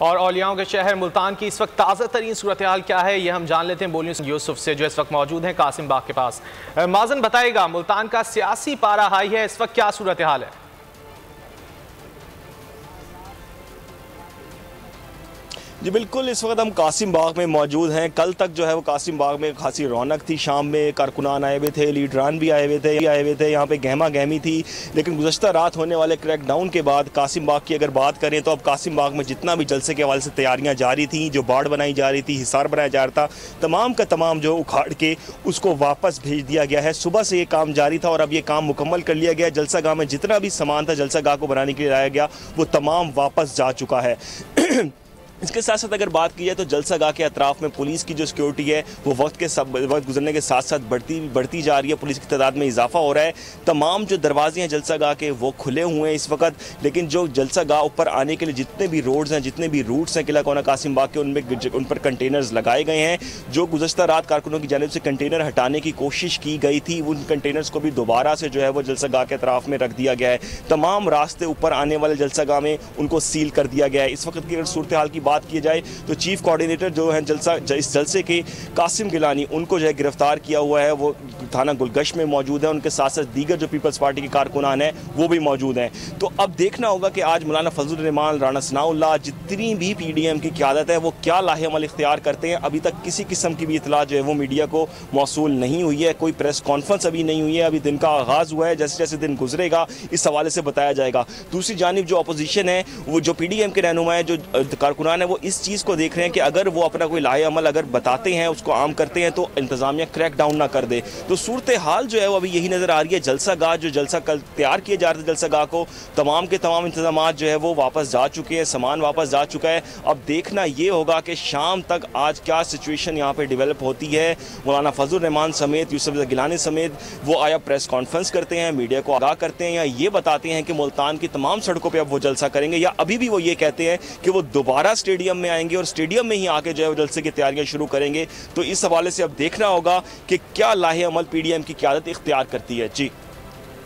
और औलियाओं के शहर मुल्तान की इस वक्त ताज़ा तरीन सूरत हाल क्या है, ये हम जान लेते हैं बोलियों यूसुफ से, जो इस वक्त मौजूद हैं कासिम बाग के पास। माजन बताएगा, मुल्तान का सियासी पारा हाई है, इस वक्त क्या सूरत हाल है? जी बिल्कुल, इस वक्त हम कासिम बाग में मौजूद हैं। कल तक जो है वो कासिम बाग में खासी रौनक थी। शाम में कारकुनान आए हुए थे, लीडरान भी आए हुए थे, यहाँ पे गहमा गहमी थी। लेकिन गुज़श्ता रात होने वाले क्रैकडाउन के बाद कासिम बाग की अगर बात करें तो अब कासिम बाग में जितना भी जलसे के हवाले से तैयारियाँ जारी थी, जो बाड़ बनाई जा रही थी, हिसार बनाया जा रहा था, तमाम का तमाम जो उखाड़ के उसको वापस भेज दिया गया है। सुबह से ये काम जारी था और अब ये काम मुकम्मल कर लिया गया। जलसा गाह में जितना भी सामान था जलसा गाह को बनाने के लिए लाया गया, वो तमाम वापस जा चुका है। इसके साथ साथ अगर बात की जाए तो जलसा गाह के अतराफ में पुलिस की जो सिक्योरिटी है वो वक्त गुजरने के साथ साथ बढ़ती जा रही है। पुलिस की तादाद में इजाफा हो रहा है। तमाम जो दरवाजे हैं जलसा गाह के वो खुले हुए हैं इस वक्त। लेकिन जो जलसा गाह ऊपर आने के लिए जितने भी रोड्स हैं, जितने भी रूट्स हैं किला कोना कासिम बाग के, उन पर कंटेनर्स लगाए गए हैं। जो गुज़श्ता रात कारकुनों की जानिब से कंटेनर हटाने की कोशिश की गई थी, उन कंटेनर्स को भी दोबारा से जो है वो जलसा गाह के अतराफ में रख दिया गया है। तमाम रास्ते ऊपर आने वाले जलसा गाह में उनको सील कर दिया गया है। इस वक्त की अगर सूरत हाल की बात की जाए तो चीफ कोऑर्डिनेटर जो है इस जलसे के कासिम गिलानी, उनको जो है गिरफ्तार किया हुआ है। वो थाना गुलगश में मौजूद है। उनके साथ साथ दीगर जो पीपल्स पार्टी के कारकुनान हैं वो भी मौजूद हैं। तो अब देखना होगा कि आज मौलाना फजलुर रहमान, राना सनाउल्लाह, जितनी भी पीडीएम की क़यादत है वो क्या लाहेअमल इख्तियार करते हैं। अभी तक किसी किस्म की भी इतला जो है वो मीडिया को मौसूल नहीं हुई है। कोई प्रेस कॉन्फ्रेंस अभी नहीं हुई है। अभी दिन का आगाज़ हुआ है। जैसे जैसे दिन गुजरेगा इस हवाले से बताया जाएगा। दूसरी जानिब जो अपोजिशन है, वो जो पीडीएम के रहनुमा है, जो कारकुनान है, वो इस चीज़ को देख रहे हैं कि अगर वो अपना कोई लाहेअमल अगर बताते हैं, उसको आम करते हैं, तो इंतज़ामिया क्रैक डाउन ना कर दे। तो सूरत हाल जो है वो अभी यही नज़र आ रही है। जलसा गाह, जो जलसा कल तैयार किए जा रहे थे जलसा गाह को, तमाम के तमाम इंतजाम जो है वो वापस जा चुके हैं, सामान वापस जा चुका है। अब देखना ये होगा कि शाम तक आज क्या सिचुएशन यहाँ पर डिवेलप होती है। मौलाना फजलुर रहमान समेत, यूसुफ गिलानी समेत वो आया प्रेस कॉन्फ्रेंस करते हैं, मीडिया को आगाह करते हैं, या ये बताते हैं कि मुल्तान की तमाम सड़कों पर अब वो जलसा करेंगे, या अभी भी वो ये कहते हैं कि वो दोबारा स्टेडियम में आएंगे और स्टेडियम में ही आके जो है जलसे की तैयारियां शुरू करेंगे। तो इस हवाले से अब देखना होगा कि क्या लाहे-अमल पीडीएम की क़यादत इख्तियार करती है। जी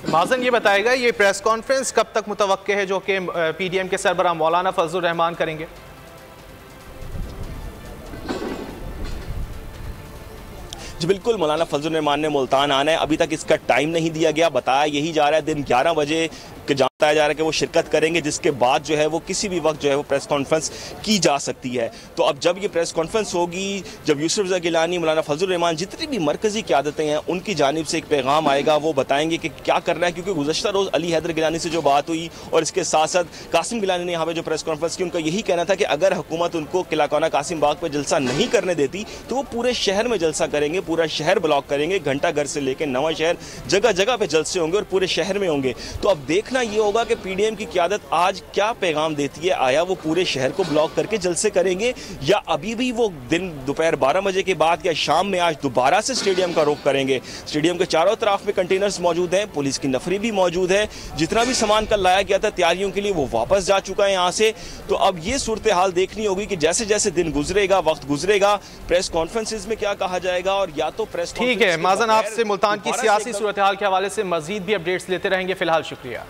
माजन ये बताएगा, ये प्रेस कॉन्फ्रेंस कब तक मुतवक्के है जो कि पीडीएम के सरबराह मौलाना फजलुर रहमान करेंगे? जी बिल्कुल, मौलाना फजलुर रहमान ने मुल्तान आना है। अभी तक इसका टाइम नहीं दिया गया। बताया यही जा रहा है दिन 11 बजे बताया जा रहा है कि वो शिरकत करेंगे, जिसके बाद जो है वो किसी भी वक्त जो है वो प्रेस कॉन्फ्रेंस की जा सकती है। तो अब जब ये प्रेस कॉन्फ्रेंस होगी, जब यूसुफ गिलानी, मौलाना फजलुर रहमान, जितनी भी मरकज़ी क़यादतें हैं, उनकी जानिब से एक पैगाम आएगा। वो बताएंगे कि क्या करना है, क्योंकि गुज़श्ता रोज़ अली हैदर गिलानी से जो बात हुई और इसके साथ साथ कासिम गिलानी ने यहाँ पर जो प्रेस कॉन्फ्रेंस की, उनका यही कहना था कि अगर हुकूमत उनको किला कोना कासिम बाग पर जलसा नहीं करने देती तो वो पूरे शहर में जलसा करेंगे, पूरा शहर ब्लॉक करेंगे। घंटा घर से लेकर नवा शहर जगह जगह पर जलसे होंगे और पूरे शहर में होंगे। तो अब देखना ये होगा कि पीडीएम की क़यादत आज क्या पैगाम देती है। आया वो पूरे शहर को ब्लॉक करके जलसे करेंगे, या अभी भी वो दिन दोपहर 12 बजे के बाद या शाम में आज दोबारा से स्टेडियम का रुख करेंगे। स्टेडियम के चारों तरफ में कंटेनर्स मौजूद हैं, पुलिस की नफरी भी मौजूद है। जितना भी सामान कल लाया गया था तैयारियों के लिए वो वापस जा चुका है यहाँ से। तो अब ये सूरत हाल देखनी होगी कि जैसे जैसे दिन गुजरेगा, वक्त गुजरेगा, प्रेस कॉन्फ्रेंसेज में क्या कहा जाएगा। और या तो प्रेस ठीक है माजन, आपसे मुल्तान की सियासी सूरत हाल के हवाले से मजीद भी अपडेट्स लेते रहेंगे। फिलहाल शुक्रिया।